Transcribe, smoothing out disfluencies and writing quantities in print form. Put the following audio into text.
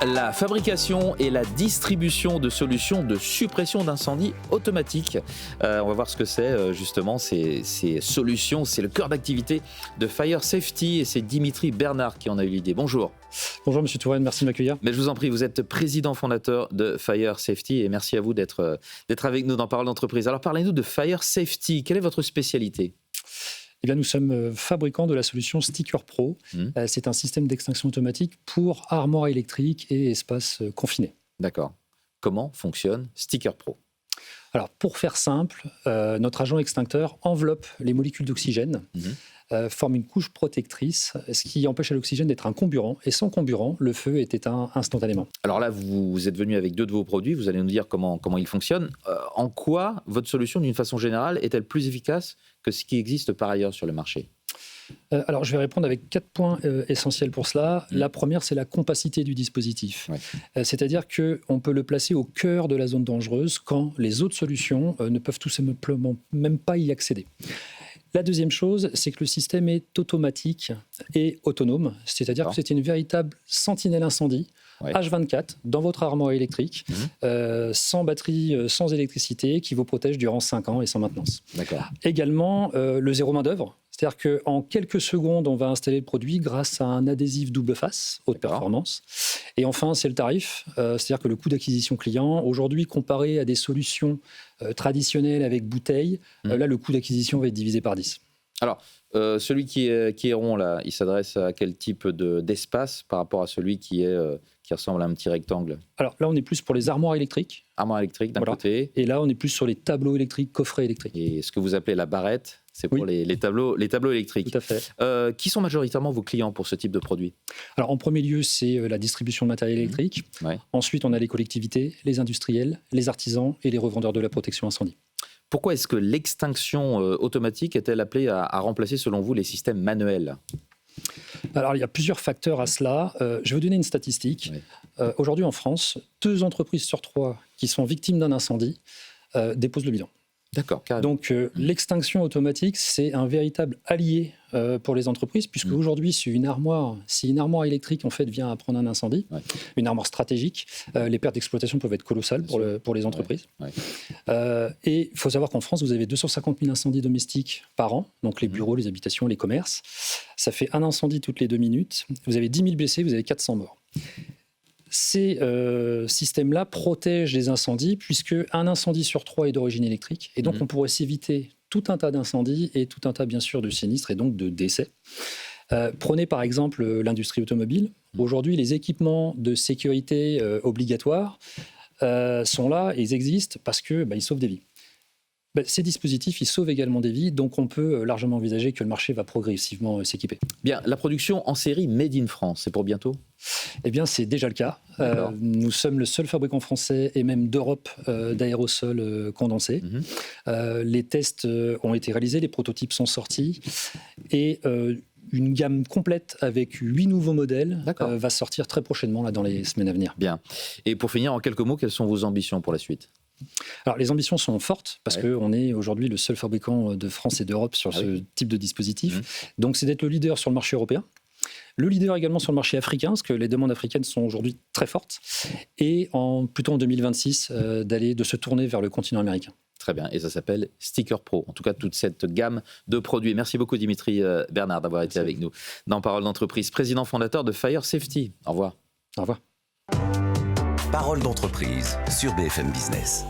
La fabrication et la distribution de solutions de suppression d'incendie automatique. On va voir ce que c'est justement ces solutions. C'est le cœur d'activité de Fire Safety et c'est Dimitri Bernard qui en a eu l'idée. Bonjour. Bonjour Monsieur Touraine, merci de m'accueillir. Mais je vous en prie, vous êtes président fondateur de Fire Safety et merci à vous d'être avec nous dans Parole d'entreprise. Alors parlez-nous de Fire Safety. Quelle est votre spécialité ? Eh bien, nous sommes fabricants de la solution Sticker Pro. C'est un système d'extinction automatique pour armoires électriques et espaces confinés. D'accord. Comment fonctionne Sticker Pro ? Alors, pour faire simple, notre agent extincteur enveloppe les molécules d'oxygène, forme une couche protectrice, ce qui empêche à l'oxygène d'être un comburant. Et sans comburant, le feu est éteint instantanément. Alors là, vous êtes venu avec 2 de vos produits. Vous allez nous dire comment ils fonctionnent. En quoi votre solution, d'une façon générale, est-elle plus efficace que ce qui existe par ailleurs sur le marché ? Alors, je vais répondre avec 4 points essentiels pour cela. La première, c'est la compacité du dispositif. Ouais. C'est-à-dire qu'on peut le placer au cœur de la zone dangereuse quand les autres solutions ne peuvent tout simplement même pas y accéder. La deuxième chose, c'est que le système est automatique et autonome. C'est-à-dire que c'est une véritable sentinelle incendie. Ouais. H24 dans votre armoire électrique, sans batterie, sans électricité, qui vous protège durant 5 ans et sans maintenance. D'accord. Également, le zéro main-d'œuvre. C'est-à-dire qu'en quelques secondes, on va installer le produit grâce à un adhésif double face, haute performance. Et enfin, c'est le tarif. C'est-à-dire que le coût d'acquisition client, aujourd'hui, comparé à des solutions traditionnelles avec bouteille, là, le coût d'acquisition va être divisé par 10. Alors, celui qui est rond, là, il s'adresse à quel type d'espace par rapport à celui qui ressemble à un petit rectangle ? Alors là, on est plus pour les armoires électriques. Armoires électriques d'un côté. Et là, on est plus sur les tableaux électriques, coffrets électriques. Et ce que vous appelez la barrette, c'est pour les tableaux électriques. Tout à fait. Qui sont majoritairement vos clients pour ce type de produit ? Alors, en premier lieu, c'est la distribution de matériel électrique. Ouais. Ensuite, on a les collectivités, les industriels, les artisans et les revendeurs de la protection incendie. Pourquoi est-ce que l'extinction automatique est-elle appelée à remplacer, selon vous, les systèmes manuels ? Alors, il y a plusieurs facteurs à cela. Je vais vous donner une statistique. Oui. Aujourd'hui, en France, 2 entreprises sur 3 qui sont victimes d'un incendie déposent le bilan. D'accord, carrément. Donc, l'extinction automatique, c'est un véritable allié pour les entreprises, puisque aujourd'hui, si une armoire électrique en fait, vient à prendre un incendie, une armoire stratégique, les pertes d'exploitation peuvent être colossales pour les entreprises. Et il faut savoir qu'en France, vous avez 250 000 incendies domestiques par an, donc les bureaux, les habitations, les commerces. Ça fait un incendie toutes les 2 minutes. Vous avez 10 000 blessés, vous avez 400 morts. Ces systèmes-là protègent les incendies puisque un incendie sur 3 est d'origine électrique et donc on pourrait s'éviter tout un tas d'incendies et tout un tas bien sûr de sinistres et donc de décès. Prenez par exemple l'industrie automobile. Aujourd'hui, les équipements de sécurité obligatoires sont là et ils existent parce qu'ils sauvent des vies. Ces dispositifs, ils sauvent également des vies, donc on peut largement envisager que le marché va progressivement s'équiper. Bien, la production en série Made in France, c'est pour bientôt ? Eh bien, c'est déjà le cas. Nous sommes le seul fabricant français et même d'Europe d'aérosols condensés. Les tests ont été réalisés, les prototypes sont sortis et une gamme complète avec 8 nouveaux modèles va sortir très prochainement là, dans les semaines à venir. Bien. Et pour finir, en quelques mots, quelles sont vos ambitions pour la suite ? Alors, les ambitions sont fortes parce qu'on est aujourd'hui le seul fabricant de France et d'Europe sur ce type de dispositif. Donc, c'est d'être le leader sur le marché européen, le leader également sur le marché africain, parce que les demandes africaines sont aujourd'hui très fortes, et plutôt en 2026, de se tourner vers le continent américain. Très bien, et ça s'appelle Sticker Pro, en tout cas toute cette gamme de produits. Merci beaucoup Dimitri Bernard d'avoir été avec nous dans Parole d'entreprise, président fondateur de Fire Safety. Au revoir. Au revoir. Parole d'entreprise sur BFM Business.